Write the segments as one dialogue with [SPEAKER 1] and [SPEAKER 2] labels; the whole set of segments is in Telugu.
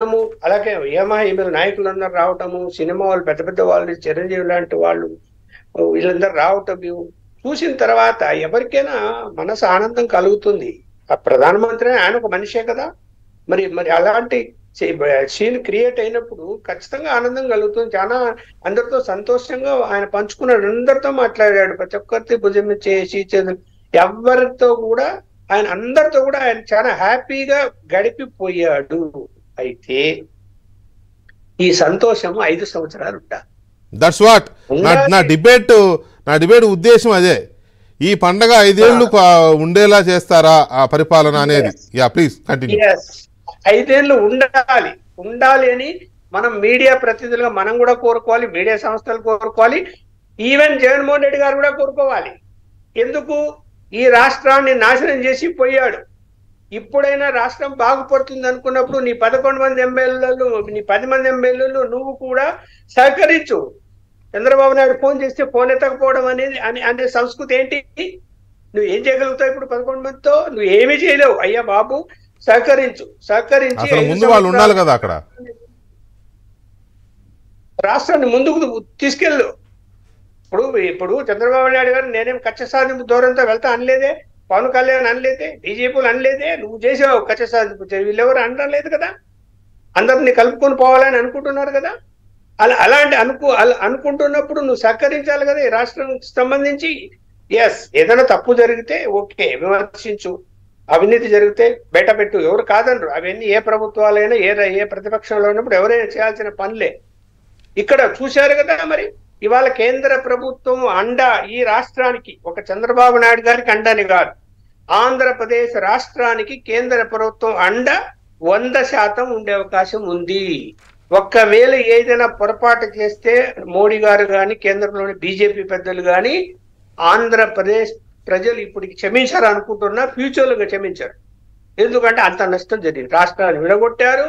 [SPEAKER 1] అలాగే ఈమెల నాయకులందరూ రావటము, సినిమా వాళ్ళు పెద్ద పెద్ద వాళ్ళు, చిరంజీవి లాంటి వాళ్ళు వీళ్ళందరూ రావటం చూసిన తర్వాత ఎవరికైనా మనసు ఆనందం కలుగుతుంది. ఆ ప్రధానమంత్రి ఆయన ఒక మనిషే కదా, మరి మరి అలాంటి సీన్ క్రియేట్ అయినప్పుడు ఖచ్చితంగా ఆనందం కలుగుతుంది. చాలా అందరితో సంతోషంగా ఆయన పంచుకున్నాడు, అందరితో మాట్లాడాడు, ప్రతి ఒక్కరితో భుజం చేసి ఎవరితో కూడా అందరితో కూడా ఆయన చాలా హ్యాపీగా గడిపిపోయాడు. అయితే ఈ సంతోషం 5 సంవత్సరాలు ఉండాలి.
[SPEAKER 2] దట్స్ వాట్ నా డిబేట్ ఉద్దేశం అదే. ఈ పండగ 5 ఏళ్ళు ఉండేలా చేస్తారా ఆ పరిపాలన అనేది? Yeah please continue.
[SPEAKER 1] 5 ఏళ్ళు ఉండాలి అని మనం మీడియా ప్రతినిధులుగా మనం కూడా కోరుకోవాలి, మీడియా సంస్థలు కోరుకోవాలి, ఈవెన్ జగన్మోహన్ రెడ్డి గారు కూడా కోరుకోవాలి. ఎందుకు? ఈ రాష్ట్రాన్ని నాశనం చేసి పోయాడు. ఇప్పుడైనా రాష్ట్రం బాగుపడుతుంది అనుకున్నప్పుడు నీ 11 మంది ఎమ్మెల్యేలు, నీ 10 మంది ఎమ్మెల్యేలు నువ్వు కూడా సహకరించు. చంద్రబాబు నాయుడు ఫోన్ చేస్తే ఫోన్ ఎత్తకపోవడం అనే సంస్కృతి ఏంటి? నువ్వు ఏం చేయగలుగుతావు ఇప్పుడు 11 మందితో? నువ్వు ఏమీ చేయలేవు. అయ్యా బాబు సహకరించి
[SPEAKER 2] ముందు వాళ్ళు ఉండాలి కదా అక్కడ,
[SPEAKER 1] రాష్ట్రాన్ని ముందుకు తీసుకెళ్ళు. ఇప్పుడు చంద్రబాబు నాయుడు గారు నేనేం కక్ష సాధింపు దూరంతో వెళ్తా అనలేదే, పవన్ కళ్యాణ్ అనలేదే, బీజేపీలు అనలేదే, నువ్వు చేసావు కక్ష సాధింపు. వీళ్ళెవరు అనలేదు కదా, అందరిని కలుపుకొని పోవాలని అనుకుంటున్నారు కదా. అలాంటి అనుకుంటున్నప్పుడు నువ్వు సహకరించాలి కదా ఈ రాష్ట్రానికి సంబంధించి. ఏదైనా తప్పు జరిగితే ఓకే, విమర్శించు, అవినీతి జరిగితే బయట పెట్టు, ఎవరు కాదనరు. అవన్నీ ఏ ప్రభుత్వాలైనా ఏ ప్రతిపక్షంలో ఉన్నప్పుడు ఎవరైనా చేయాల్సిన పనులే. ఇక్కడ చూశారు కదా, మరి ఇవాళ కేంద్ర ప్రభుత్వం అండ ఈ రాష్ట్రానికి, ఒక చంద్రబాబు నాయుడు గారికి అండని కాదు, ఆంధ్రప్రదేశ్ రాష్ట్రానికి కేంద్ర ప్రభుత్వం అండ 100% ఉండే అవకాశం ఉంది. ఒక్కవేళ ఏదైనా పొరపాటు చేస్తే మోడీ గారు కానీ, కేంద్రంలోని బీజేపీ పెద్దలు కానీ ఆంధ్రప్రదేశ్ ప్రజలు ఇప్పటికి క్షమించారు అనుకుంటున్నా, ఫ్యూచర్లో క్షమించారు. ఎందుకంటే అంత నష్టం జరిగింది. రాష్ట్రాన్ని విడగొట్టారు,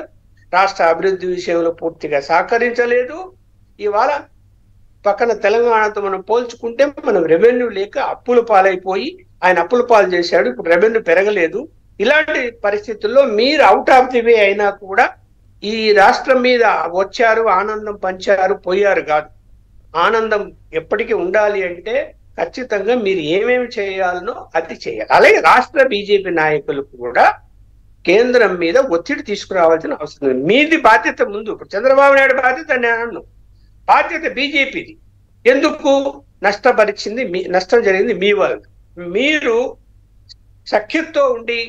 [SPEAKER 1] రాష్ట్ర అభివృద్ధి విషయంలో పూర్తిగా సహకరించలేదు. ఇవాళ పక్కన తెలంగాణతో మనం పోల్చుకుంటే మనం రెవెన్యూ లేక అప్పుల పాలైపోయి ఆయన అప్పుల పాలు చేశాడు. ఇప్పుడు రెవెన్యూ పెరగలేదు. ఇలాంటి పరిస్థితుల్లో మీరు అవుట్ ఆఫ్ ది వే అయినా కూడా ఈ రాష్ట్రం మీద వచ్చారు, ఆనందం పంచారు, పోయారు కాదు. ఆనందం ఎప్పటికీ ఉండాలి అంటే ఖచ్చితంగా మీరు ఏమేమి చేయాలనో అది చేయాలి. అలాగే రాష్ట్ర బీజేపీ నాయకులు కూడా కేంద్రం మీద ఒత్తిడి తీసుకురావాల్సిన అవసరం ఉంది. మీది బాధ్యత ముందు. ఇప్పుడు చంద్రబాబు నాయుడు బాధ్యత నేను బాధ్యత బీజేపీది. ఎందుకు? నష్టం జరిగింది మీ వాళ్ళు. మీరు సఖ్యతతో ఉండి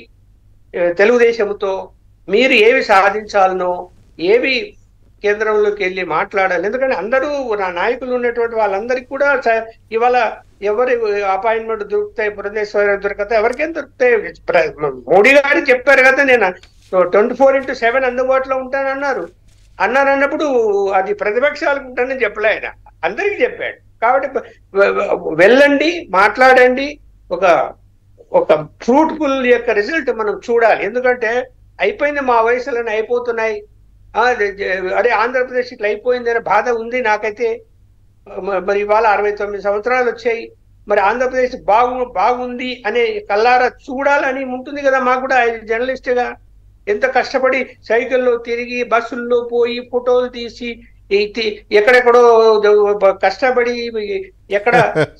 [SPEAKER 1] తెలుగుదేశంతో మీరు ఏవి సాధించాలనో, ఏవి కేంద్రంలోకి వెళ్ళి మాట్లాడాలి. ఎందుకంటే అందరూ నా నాయకులు ఉన్నటువంటి వాళ్ళందరికీ కూడా ఇవాళ ఎవరి అపాయింట్మెంట్ దొరుకుతాయి, పురంధేశ్వరి దొరకతాయి, ఎవరికేం దొరుకుతాయి. మోడీ గారు చెప్పారు కదా, నేను 24/7 అందుబాటులో ఉంటానన్నారు. అన్నప్పుడు అది ప్రతిపక్షాలకు ఉంటానని చెప్పలే, ఆయన అందరికీ చెప్పాడు. కాబట్టి వెళ్ళండి, మాట్లాడండి, ఒక ఫ్రూట్ఫుల్ యొక్క రిజల్ట్ మనం చూడాలి. ఎందుకంటే అయిపోయింది, మా వయసులోనే అయిపోతున్నాయి, అరే ఆంధ్రప్రదేశ్ ఇట్లా అయిపోయింది అనే బాధ ఉంది నాకైతే. మరి ఇవాళ 69 సంవత్సరాలు వచ్చాయి, మరి ఆంధ్రప్రదేశ్ బాగుంది అనే కల్లారా చూడాలని ఉంటుంది కదా మాకు కూడా. జర్నలిస్ట్గా ఎంత కష్టపడి సైకిల్లో తిరిగి, బస్సుల్లో పోయి, ఫోటోలు తీసి, ఎక్కడెక్కడో కష్టపడి ఎక్కడ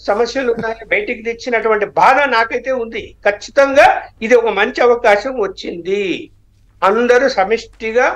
[SPEAKER 1] సమస్యలు ఉన్నాయో బయటికి తెచ్చినటువంటి బాధ నాకైతే ఉంది. ఖచ్చితంగా ఇది ఒక మంచి అవకాశం వచ్చింది. అందరూ సమిష్టిగా